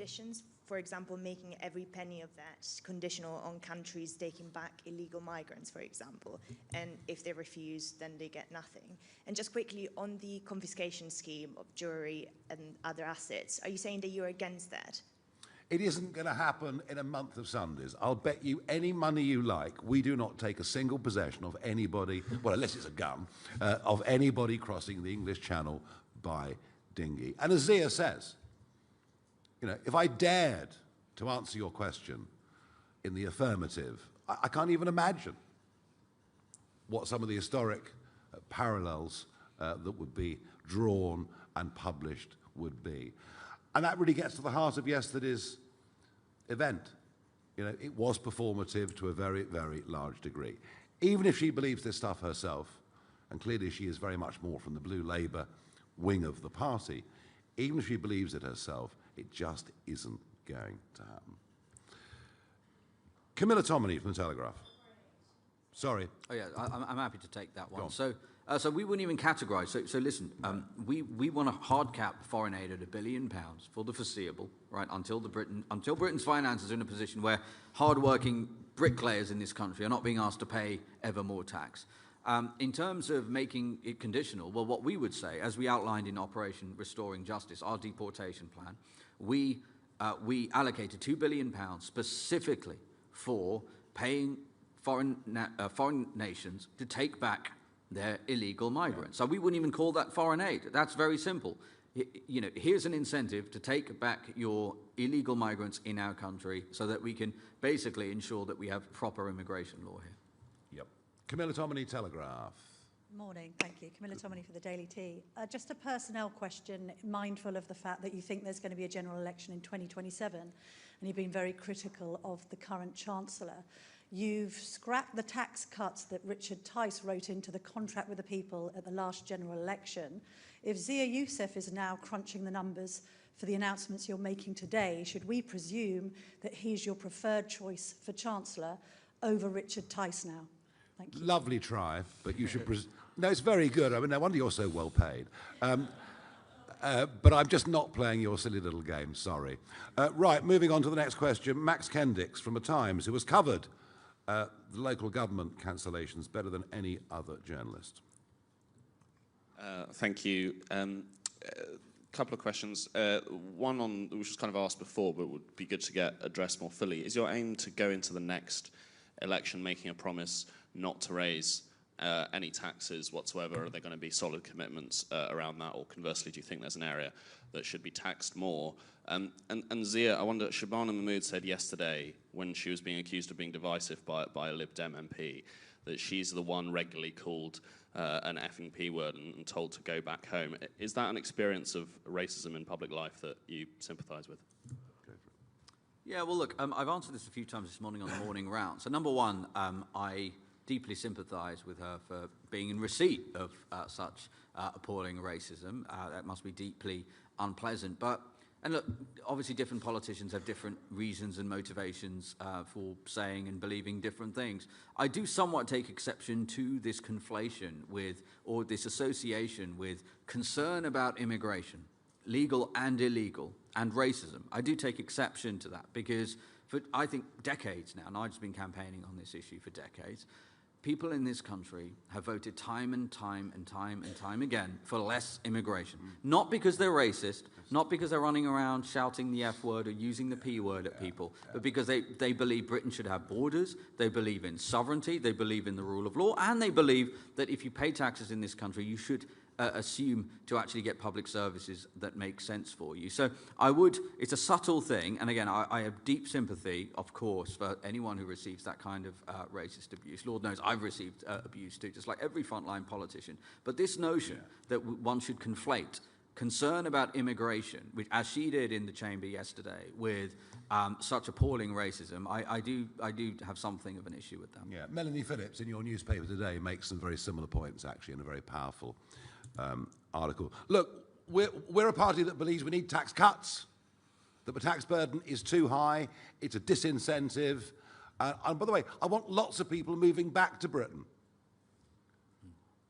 conditions, for example, making every penny of that conditional on countries taking back illegal migrants, for example, and if they refuse, then they get nothing. And just quickly, on the confiscation scheme of jewelry and other assets, are you saying that you're against that? It isn't going to happen in a month of Sundays. I'll bet you any money you like, we do not take a single possession of anybody, well, unless it's a gun, of anybody crossing the English Channel by dinghy. And as Zia says, you know, if I dared to answer your question in the affirmative, I can't even imagine what some of the historic parallels that would be drawn and published would be. And that really gets to the heart of yesterday's event. You know, it was performative to a very, very large degree. Even if she believes this stuff herself, and clearly she is very much more from the Blue Labour wing of the party, even if she believes it herself, it just isn't going to happen. Camilla Tominey from The Telegraph. Sorry. Oh yeah, I'm happy to take that one. So we wouldn't even categorise. So listen, we want to hard cap foreign aid at £1 billion for the foreseeable, right? Until Britain's finances are in a position where hard-working bricklayers in this country are not being asked to pay ever more tax. In terms of making it conditional, well, what we would say, as we outlined in Operation Restoring Justice, our deportation plan, we allocated £2 billion specifically for paying foreign nations to take back their illegal migrants. So we wouldn't even call that foreign aid. That's very simple. You know, here's an incentive to take back your illegal migrants in our country so that we can basically ensure that we have proper immigration law here. Yep. Camilla Tominey, Telegraph. Morning, thank you. Camilla Tominey for the Daily Tea. Just a personnel question, mindful of the fact that you think there's going to be a general election in 2027, and you've been very critical of the current Chancellor. You've scrapped the tax cuts that Richard Tice wrote into the contract with the people at the last general election. If Zia Yusuf is now crunching the numbers for the announcements you're making today, should we presume that he's your preferred choice for Chancellor over Richard Tice now? Thank you. Lovely try, but you should... No, it's very good. I mean, no wonder you're so well paid. But I'm just not playing your silly little game, sorry. Right, moving on to the next question. Max Kendix from The Times, who has covered the local government cancellations better than any other journalist. Thank you. Couple of questions. One on, which was kind of asked before, but would be good to get addressed more fully. Is your aim to go into the next election making a promise not to raise any taxes whatsoever? Are there going to be solid commitments around that, or conversely, do you think there's an area that should be taxed more? And Zia, I wonder, Shabana Mahmood said yesterday, when she was being accused of being divisive by a Lib Dem MP, that she's the one regularly called an effing P word and told to go back home. Is that an experience of racism in public life that you sympathise with? Yeah, well, look, I've answered this a few times this morning on the morning round. So number one, I deeply sympathise with her for being in receipt of such appalling racism. That must be deeply unpleasant. And look, obviously different politicians have different reasons and motivations for saying and believing different things. I do somewhat take exception to this conflation with, or this association with, concern about immigration, legal and illegal, and racism. I do take exception to that because for, I think, decades now, and I've been campaigning on this issue for decades, people in this country have voted time and time and time and time again for less immigration. Not because they're racist, not because they're running around shouting the F word or using the P word at people, but because they believe Britain should have borders, they believe in sovereignty, they believe in the rule of law, and they believe that if you pay taxes in this country, you should assume to actually get public services that make sense for you. So it's a subtle thing, and again, I have deep sympathy, of course, for anyone who receives that kind of racist abuse. Lord knows I've received abuse too, just like every frontline politician. But this notion that one should conflate concern about immigration, which, as she did in the chamber yesterday, with such appalling racism, I do have something of an issue with that. Yeah, Melanie Phillips in your newspaper today makes some very similar points, actually, in a very powerful article. Look, we're a party that believes we need tax cuts, that the tax burden is too high, it's a disincentive, and by the way, I want lots of people moving back to Britain.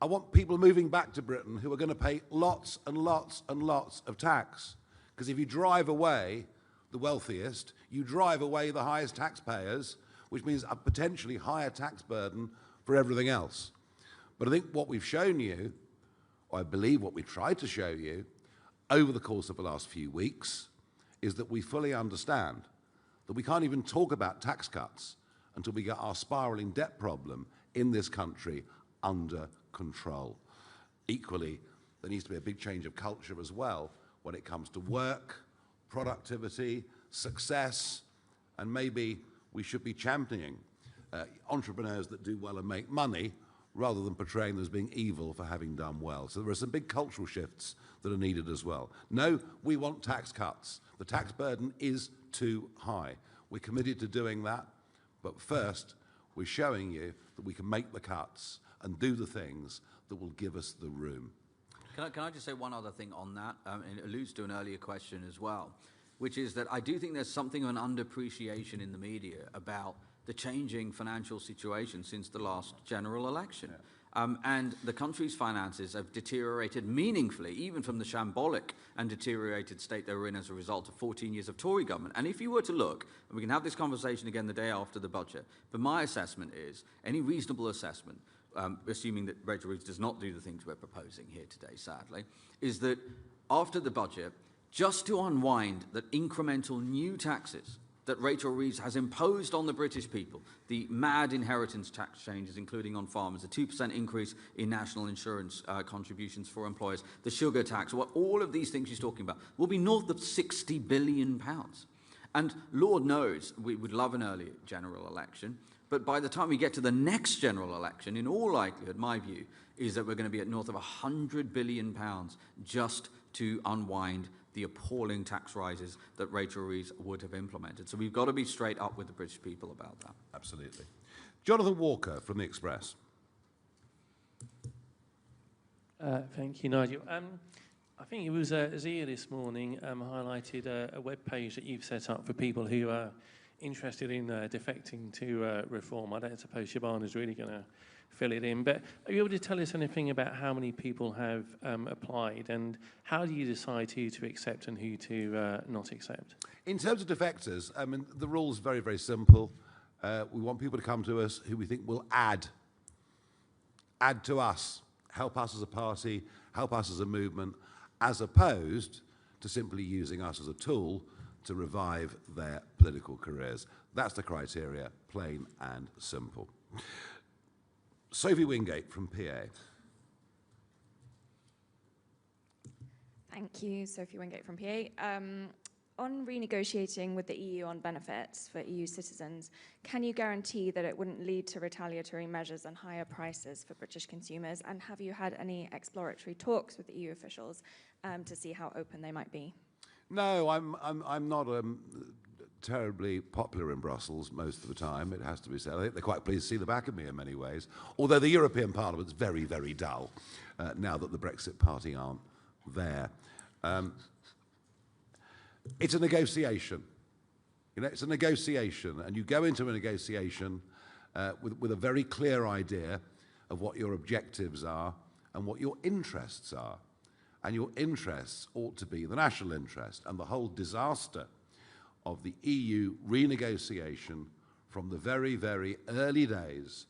I want people moving back to Britain who are going to pay lots and lots and lots of tax, because if you drive away the wealthiest, you drive away the highest taxpayers, which means a potentially higher tax burden for everything else. But I think what we've shown you, or I believe what we tried to show you over the course of the last few weeks, is that we fully understand that we can't even talk about tax cuts until we get our spiralling debt problem in this country under control. Equally, there needs to be a big change of culture as well when it comes to work, productivity, success, and maybe we should be championing entrepreneurs that do well and make money rather than portraying them as being evil for having done well. So there are some big cultural shifts that are needed as well. No, we want tax cuts. The tax burden is too high. We're committed to doing that, but first, we're showing you that we can make the cuts and do the things that will give us the room. Can I just say one other thing on that? And it alludes to an earlier question as well, which is that I do think there's something of an underappreciation in the media about the changing financial situation since the last general election. Yeah. And the country's finances have deteriorated meaningfully, even from the shambolic and deteriorated state they were in as a result of 14 years of Tory government. And if you were to look, and we can have this conversation again the day after the budget, but my assessment is, any reasonable assessment, assuming that Rachel Reeves does not do the things we're proposing here today, sadly, is that after the budget, just to unwind that incremental new taxes that Rachel Reeves has imposed on the British people, the mad inheritance tax changes, including on farmers, a 2% increase in national insurance contributions for employers, the sugar tax, all of these things she's talking about, will be north of £60 billion. And Lord knows we would love an early general election, but by the time we get to the next general election, in all likelihood, my view is that we're going to be at north of £100 billion just to unwind the appalling tax rises that Rachel Reeves would have implemented. So we've got to be straight up with the British people about that. Absolutely. Jonathan Walker from The Express. Thank you, Nigel. I think it was Zia this morning highlighted a web page that you've set up for people who are interested in defecting to reform. I don't suppose Shabana's really going to fill it in, but are you able to tell us anything about how many people have applied, and how do you decide who to accept and who to not accept? In terms of defectors, I mean, the rule's very, very simple. We want people to come to us who we think will add to us, help us as a party, help us as a movement, as opposed to simply using us as a tool to revive their political careers. That's the criteria, plain and simple. Sophie Wingate from PA. Thank you, Sophie Wingate from PA. On renegotiating with the EU on benefits for EU citizens, can you guarantee that it wouldn't lead to retaliatory measures and higher prices for British consumers? And have you had any exploratory talks with EU officials to see how open they might be? No, I'm not terribly popular in Brussels most of the time, it has to be said. I think they're quite pleased to see the back of me in many ways, although the European Parliament's very, very dull now that the Brexit Party aren't there. It's a negotiation. You know, it's a negotiation, and you go into a negotiation with a very clear idea of what your objectives are and what your interests are. And your interests ought to be the national interest, and the whole disaster of the EU renegotiation from the very, very early days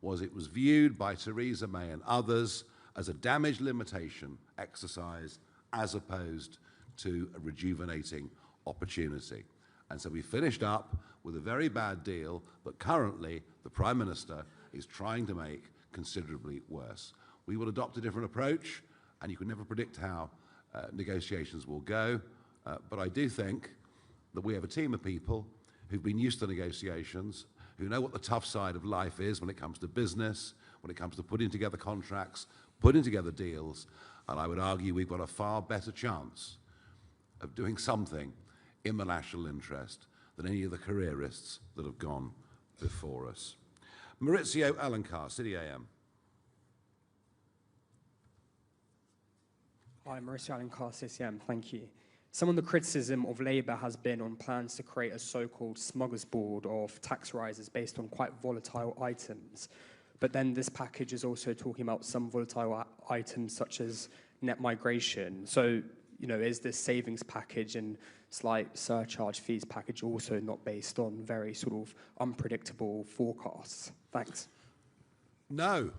was it was viewed by Theresa May and others as a damage limitation exercise as opposed to a rejuvenating opportunity. And so we finished up with a very bad deal that currently the Prime Minister is trying to make considerably worse. We will adopt a different approach, and you can never predict how negotiations will go, but I do think that we have a team of people who've been used to negotiations, who know what the tough side of life is when it comes to business, when it comes to putting together contracts, putting together deals, and I would argue we've got a far better chance of doing something in the national interest than any of the careerists that have gone before us. Maurizio Alencar, City AM. Hi, Maurizio Alencar, CCM. Thank you. Some of the criticism of Labour has been on plans to create a so-called smorgasbord of tax rises based on quite volatile items. But then this package is also talking about some volatile items such as net migration. So, you know, is this savings package and slight surcharge fees package also not based on very sort of unpredictable forecasts? Thanks. No.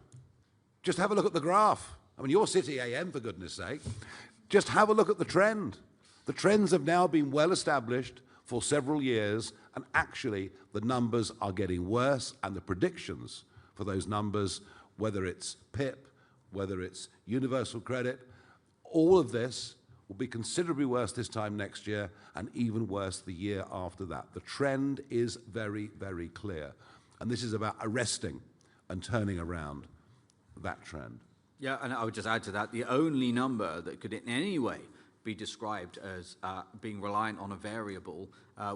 Just have a look at the graph. I mean, you're City AM, for goodness sake. Just have a look at the trend. The trends have now been well established for several years, and actually the numbers are getting worse, and the predictions for those numbers, whether it's PIP, whether it's universal credit, all of this will be considerably worse this time next year, and even worse the year after that. The trend is very, very clear, and this is about arresting and turning around that trend. Yeah, and I would just add to that, the only number that could in any way be described as being reliant on a variable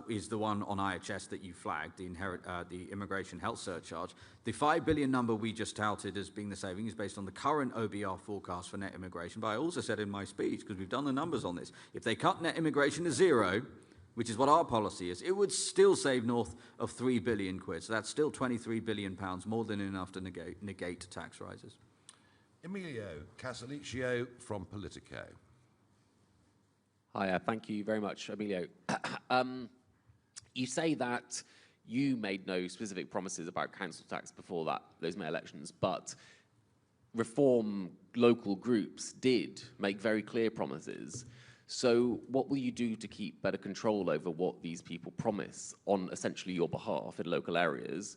is the one on IHS that you flagged, the immigration health surcharge. The 5 billion number we just touted as being the saving is based on the current OBR forecast for net immigration. But I also said in my speech, because we've done the numbers on this, if they cut net immigration to zero, which is what our policy is, it would still save north of 3 billion quid. So that's still 23 billion pounds, more than enough to negate tax rises. Emilio Casaliccio from Politico. Hi, thank you very much, Emilio. You say that you made no specific promises about council tax before those May elections, but reform local groups did make very clear promises. So what will you do to keep better control over what these people promise on essentially your behalf in local areas?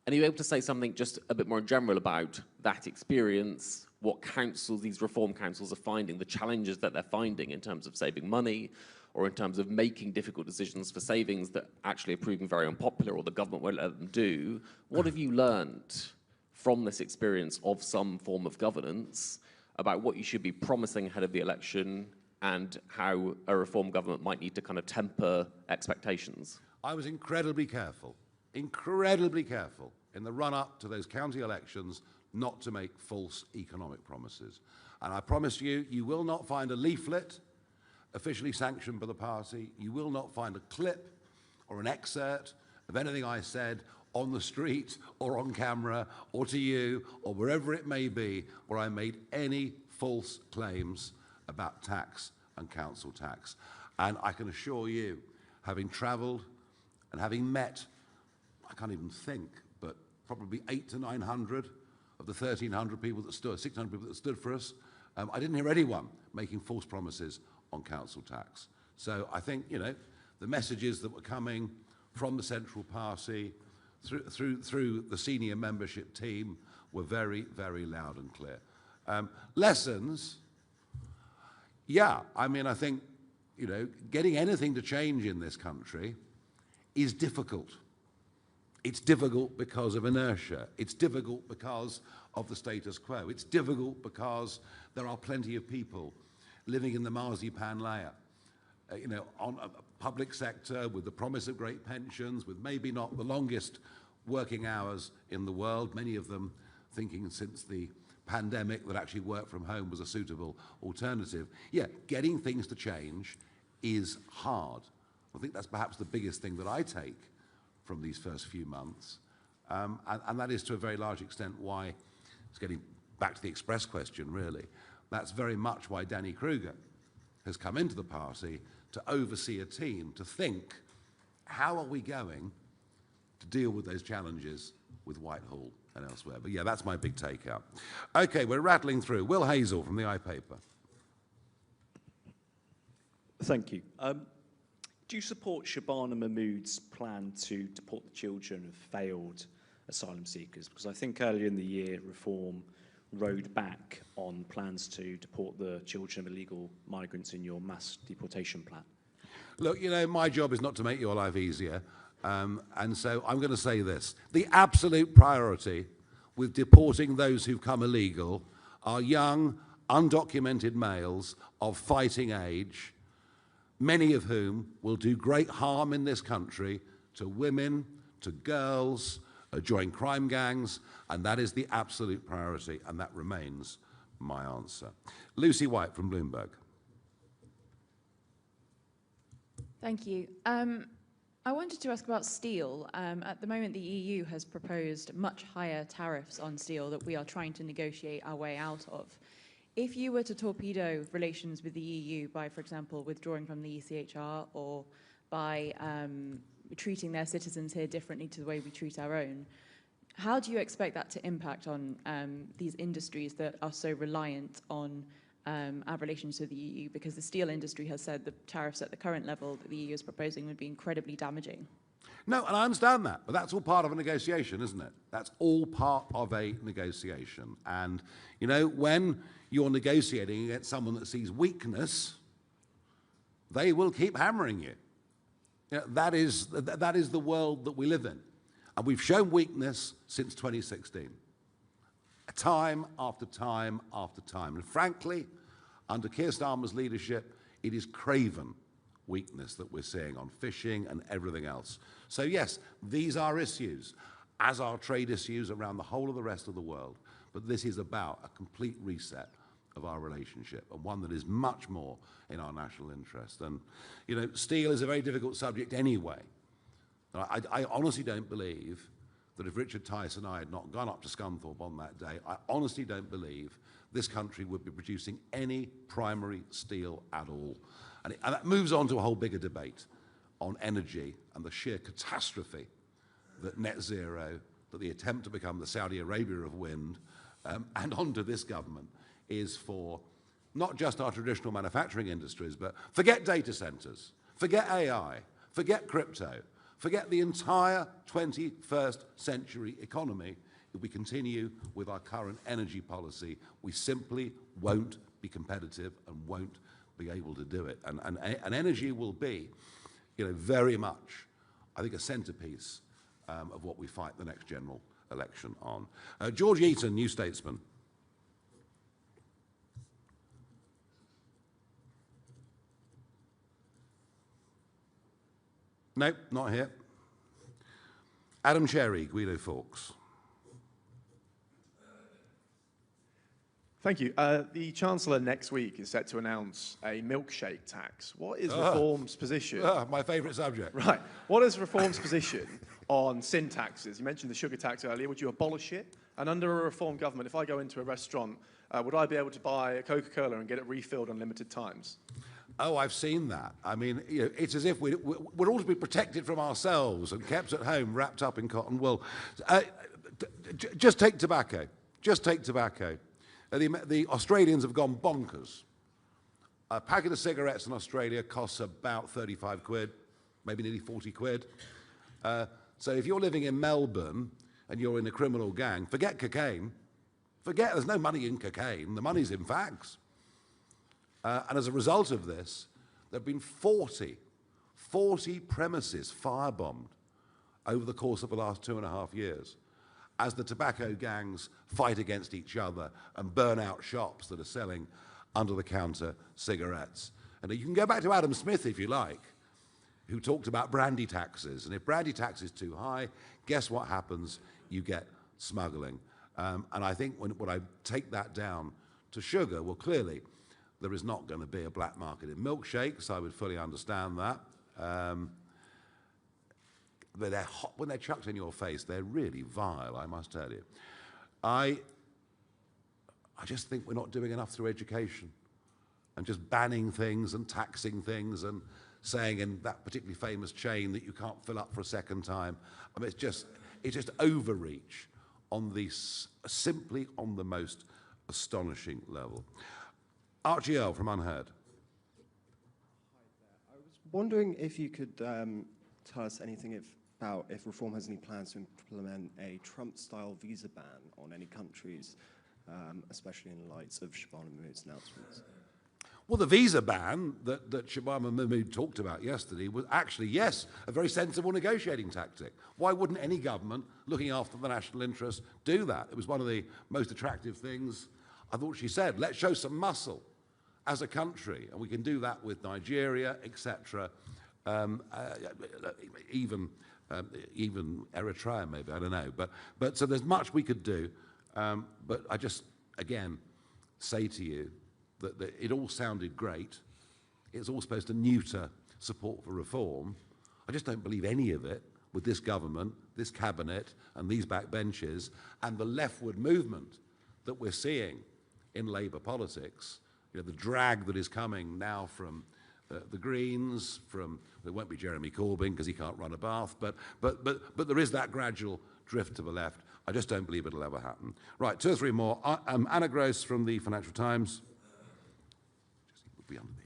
And are you able to say something just a bit more general about that experience, what councils, these reform councils are finding, the challenges that they're finding in terms of saving money or in terms of making difficult decisions for savings that actually are proving very unpopular or the government won't let them do? What have you learned from this experience of some form of governance about what you should be promising ahead of the election and how a reform government might need to kind of temper expectations? I was incredibly careful in the run-up to those county elections not to make false economic promises. And I promise you, you will not find a leaflet officially sanctioned by the party. You will not find a clip or an excerpt of anything I said on the street or on camera or to you or wherever it may be where I made any false claims about tax and council tax. And I can assure you, having travelled and having met, I can't even think, but probably 800 to 900 of the 1,300 people that stood, 600 people that stood for us, I didn't hear anyone making false promises on council tax. So I think, you know, the messages that were coming from the central party through the senior membership team were very, very loud and clear. Lessons, yeah, I mean, I think, you know, getting anything to change in this country is difficult. It's difficult because of inertia. It's difficult because of the status quo. It's difficult because there are plenty of people living in the marzipan layer, you know, on a public sector with the promise of great pensions, with maybe not the longest working hours in the world, many of them thinking since the pandemic that actually work from home was a suitable alternative. Yeah, getting things to change is hard. I think that's perhaps the biggest thing that I take from these first few months. And that is to a very large extent why, it's getting back to the Express question really, that's very much why Danny Kruger has come into the party to oversee a team, to think, how are we going to deal with those challenges with Whitehall and elsewhere? But yeah, that's my big takeout. Okay, we're rattling through. Will Hazel from the iPaper. Thank you. Do you support Shabana Mahmood's plan to deport the children of failed asylum seekers? Because I think earlier in the year, Reform rode back on plans to deport the children of illegal migrants in your mass deportation plan. Look, you know, my job is not to make your life easier, and so I'm going to say this. The absolute priority with deporting those who've come illegal are young, undocumented males of fighting age, many of whom will do great harm in this country to women, to girls, join crime gangs, and that is the absolute priority, and that remains my answer. Lucy White from Bloomberg. Thank you. I wanted to ask about steel. At the moment, the EU has proposed much higher tariffs on steel that we are trying to negotiate our way out of. if you were to torpedo relations with the EU by, for example, withdrawing from the ECHR or by treating their citizens here differently to the way we treat our own, how do you expect that to impact on these industries that are so reliant on our relations with the EU? Because the steel industry has said the tariffs at the current level that the EU is proposing would be incredibly damaging. No, and I understand that, but that's all part of a negotiation, isn't it? That's all part of a negotiation. And, you know, when you're negotiating against someone that sees weakness, they will keep hammering you. You know, that is the world that we live in. And we've shown weakness since 2016. Time after time after time. And frankly, under Keir Starmer's leadership, it is craven weakness that we're seeing on fishing and everything else. So yes, these are issues, as are trade issues around the whole of the rest of the world. But this is about a complete reset of our relationship, and one that is much more in our national interest. And, you know, steel is a very difficult subject anyway. I honestly don't believe that if Richard Tice and I had not gone up to Scunthorpe on that day, I honestly don't believe this country would be producing any primary steel at all. And that moves on to a whole bigger debate on energy and the sheer catastrophe that net zero, that the attempt to become the Saudi Arabia of wind, and onto this government, is for not just our traditional manufacturing industries, but forget data centers, forget AI, forget crypto, forget the entire 21st century economy. If we continue with our current energy policy, we simply won't be competitive and won't be able to do it. And energy will be, you know, very much, I think, a centerpiece of what we fight the next general election on. George Eaton, New Statesman. Nope, not here. Adam Cherry, Guido Fawkes. Thank you. The Chancellor next week is set to announce a milkshake tax. What is Reform's position? My favourite subject. Right. What is Reform's position on sin taxes? You mentioned the sugar tax earlier. Would you abolish it? And under a Reform government, if I go into a restaurant, would I be able to buy a Coca-Cola and get it refilled unlimited times? Oh, I've seen that. I mean, you know, it's as if we're all to be protected from ourselves and kept at home, wrapped up in cotton wool. Just take tobacco. Just take tobacco. The Australians have gone bonkers. A packet of cigarettes in Australia costs about 35 quid, maybe nearly 40 quid. So if you're living in Melbourne and you're in a criminal gang, forget cocaine. Forget, there's no money in cocaine. The money's in fags. And as a result of this, there have been 40 premises firebombed over the course of the last 2.5 years, as the tobacco gangs fight against each other and burn out shops that are selling under-the-counter cigarettes. And you can go back to Adam Smith, if you like, who talked about brandy taxes. And if brandy tax is too high, guess what happens? You get smuggling. And I think when I take that down to sugar, well, clearly, there is not going to be a black market in milkshakes. I would fully understand that. But they're hot when they're chucked in your face. They're really vile, I must tell you. I just think we're not doing enough through education and just banning things and taxing things and saying in that particularly famous chain that you can't fill up for a second time. I mean, it's just overreach on simply on the most astonishing level. Archie Earle from Unheard. I was wondering if you could tell us anything about if Reform has any plans to implement a Trump-style visa ban on any countries, especially in light of Shabana Mahmood's announcements. Well, the visa ban that Shabana Mahmood talked about yesterday was actually, yes, a very sensible negotiating tactic. Why wouldn't any government looking after the national interest do that? It was one of the most attractive things I thought she said. Let's show some muscle as a country, and we can do that with Nigeria, etc. Even Eritrea, maybe, I don't know. But so there's much we could do. But I just, again, say to you that it all sounded great. It's all supposed to neuter support for reform. I just don't believe any of it with this government, this cabinet, and these backbenches, and the leftward movement that we're seeing in Labour politics, the drag that is coming now from the Greens, it won't be Jeremy Corbyn because he can't run a bath, but there is that gradual drift to the left. I just don't believe it'll ever happen. Right, 2 or 3 more. Anna Gross from the Financial Times. Would be under the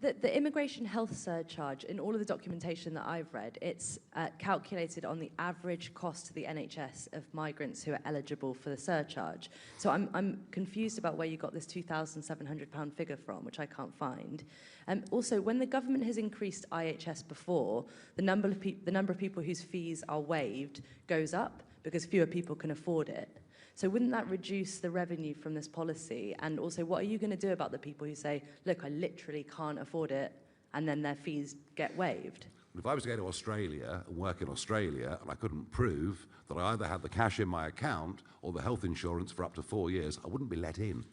The immigration health surcharge, in all of the documentation that I've read, it's calculated on the average cost to the NHS of migrants who are eligible for the surcharge. So I'm confused about where you got this £2,700 figure from, which I can't find. Also, when the government has increased IHS before, the number of people whose fees are waived goes up because fewer people can afford it. So wouldn't that reduce the revenue from this policy? And also, what are you going to do about the people who say, look, I literally can't afford it, and then their fees get waived? If I was to go to Australia and work in Australia and I couldn't prove that I either had the cash in my account or the health insurance for up to 4 years, I wouldn't be let in.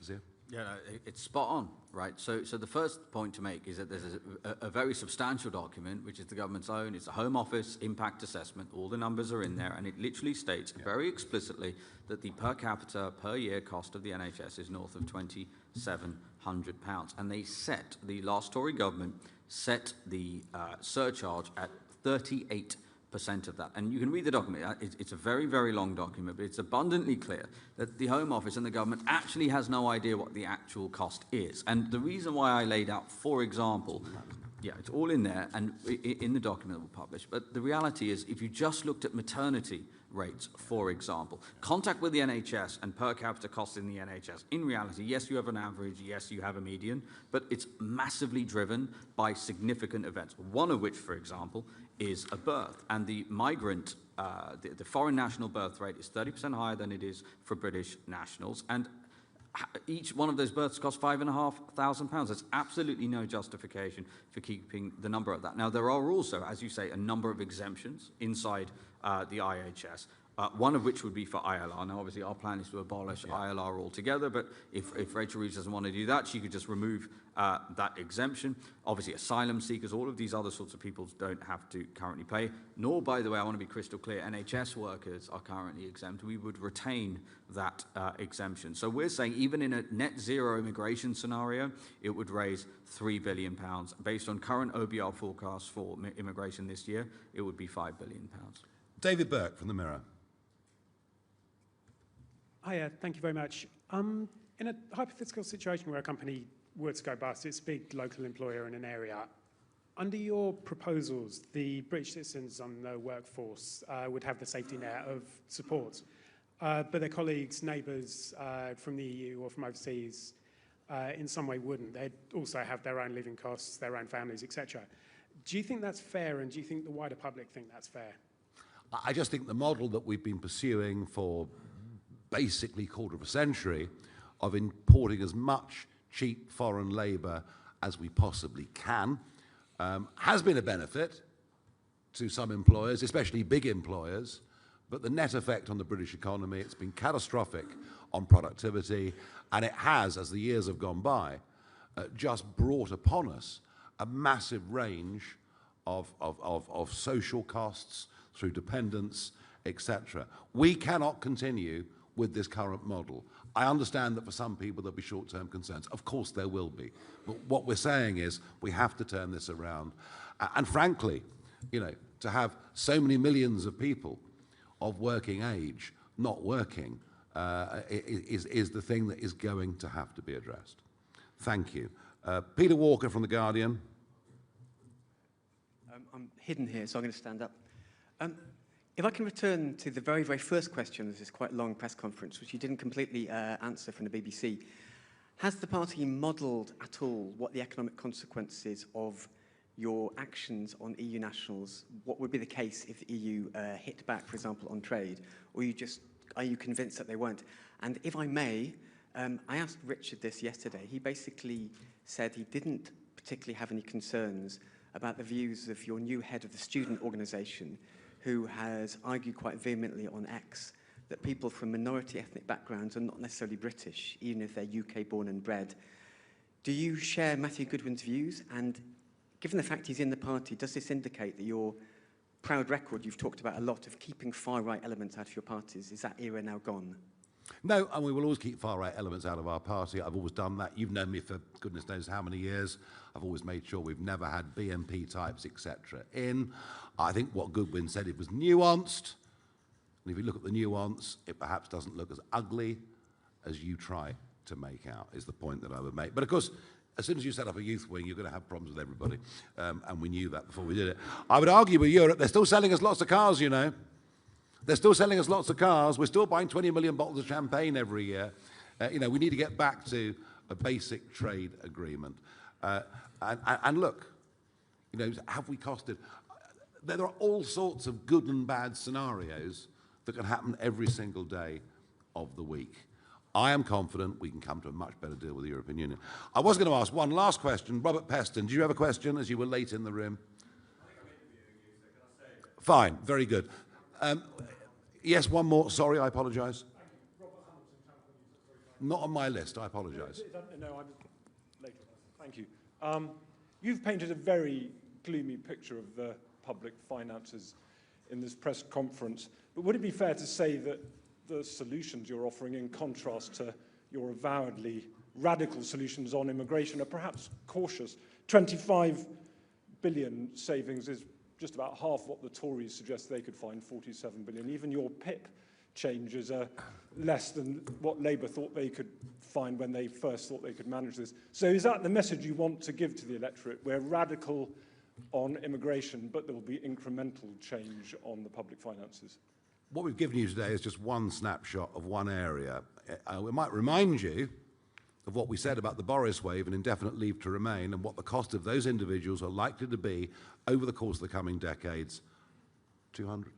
Zia? Yeah, no, it's spot on, right? So the first point to make is that there's a very substantial document, which is the government's own. It's a Home Office impact assessment. All the numbers are in there, and it literally states very explicitly that the per capita, per year cost of the NHS is north of £2,700. And the last Tory government set the surcharge at 38% of that. And you can read the document. It's a very, very long document, but it's abundantly clear that the Home Office and the government actually has no idea what the actual cost is. And the reason why I laid out, for example, it's all in there and in the document that we'll publish, but the reality is if you just looked at maternity rates, for example, contact with the NHS and per capita costs in the NHS, in reality, yes, you have an average, yes, you have a median, but it's massively driven by significant events, one of which, for example, is a birth. And the migrant, the foreign national birth rate is 30% higher than it is for British nationals. And each one of those births costs £5,500. There's absolutely no justification for keeping the number of that. Now, there are also, as you say, a number of exemptions inside the IHS. One of which would be for ILR. Now, obviously, our plan is to abolish ILR altogether, but if Rachel Reeves doesn't want to do that, she could just remove that exemption. Obviously, asylum seekers, all of these other sorts of people don't have to currently pay. Nor, by the way, I want to be crystal clear, NHS workers are currently exempt. We would retain that exemption. So we're saying even in a net zero immigration scenario, it would raise £3 billion. Based on current OBR forecasts for immigration this year, it would be £5 billion. David Burke from The Mirror. Hiya, thank you very much. In a hypothetical situation where a company were to go bust, it's a big local employer in an area, under your proposals, the British citizens on the workforce would have the safety net of support, but their colleagues, neighbours from the EU or from overseas in some way wouldn't. They'd also have their own living costs, their own families, etc. Do you think that's fair, and do you think the wider public think that's fair? I just think the model that we've been pursuing for basically quarter of a century of importing as much cheap foreign labour as we possibly can has been a benefit to some employers, especially big employers, but the net effect on the British economy, it's been catastrophic on productivity, and it has, as the years have gone by, just brought upon us a massive range of social costs through dependence, etc. We cannot continue with this current model. I understand that for some people there'll be short-term concerns. Of course there will be. But what we're saying is we have to turn this around. And frankly, to have so many millions of people of working age not working is the thing that is going to have to be addressed. Thank you. Peter Walker from The Guardian. I'm hidden here, so I'm going to stand up. If I can return to the very, very first question of this quite long press conference, which you didn't completely answer from the BBC, has the party modelled at all what the economic consequences of your actions on EU nationals, what would be the case if the EU hit back, for example, on trade, or are you convinced that they won't? And if I may, I asked Richard this yesterday. He basically said he didn't particularly have any concerns about the views of your new head of the student organisation, who has argued quite vehemently on X that people from minority ethnic backgrounds are not necessarily British, even if they're UK born and bred. Do you share Matthew Goodwin's views? And given the fact he's in the party, does this indicate that you're proud record you've talked about a lot of keeping far-right elements out of your parties. Is that era now gone? No, and we will always keep far-right elements out of our party. I've always done that. You've known me for goodness knows how many years. I've always made sure we've never had BNP types, etc. in. I think what Goodwin said, it was nuanced. And if you look at the nuance, it perhaps doesn't look as ugly as you try to make out, is the point that I would make. But of course, as soon as you set up a youth wing, you're going to have problems with everybody. And we knew that before we did it. I would argue with Europe, they're still selling us lots of cars, you know. They're still selling us lots of cars. We're still buying 20 million bottles of champagne every year. You know, we need to get back to a basic trade agreement. And look, you know, have we costed? There are all sorts of good and bad scenarios that can happen every single day of the week. I am confident we can come to a much better deal with the European Union. I was going to ask one last question. Robert Peston, do you have a question as you were late in the room? Fine, very good. Yes, one more. Sorry, I apologise. Not on my list, I apologise. No, I'm later. Thank you. You've painted a very gloomy picture of the public finances in this press conference, but would it be fair to say that the solutions you're offering, in contrast to your avowedly radical solutions on immigration, are perhaps cautious? 25 billion savings is just about half what the Tories suggest they could find, 47 billion. Even your PIP changes are less than what Labour thought they could find when they first thought they could manage this. So is that the message you want to give to the electorate? We're radical on immigration, but there will be incremental change on the public finances. What we've given you today is just one snapshot of one area. We might remind you of what we said about the Boris wave and indefinite leave to remain and what the cost of those individuals are likely to be over the course of the coming decades. 200?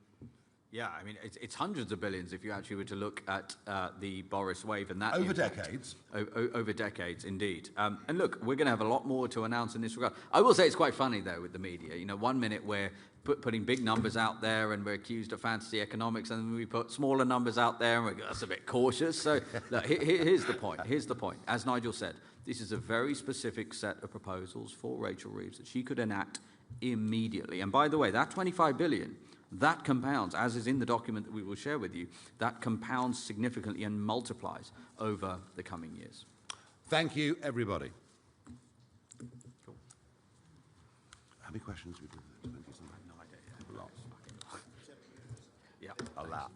Yeah, I mean, it's hundreds of billions if you actually were to look at the Boris wave and that over impact. Decades? Over decades, indeed. And look, we're going to have a lot more to announce in this regard. I will say it's quite funny, though, with the media. You know, 1 minute we're putting big numbers out there and we're accused of fantasy economics, and then we put smaller numbers out there and that's a bit cautious. So look, here's the point. Here's the point. As Nigel said, this is a very specific set of proposals for Rachel Reeves that she could enact immediately. And by the way, that 25 billion, that compounds, as is in the document that we will share with you, that compounds significantly and multiplies over the coming years. Thank you, everybody. Cool. How many questions we do? 20 something? No idea. A lot. Yeah. A lot.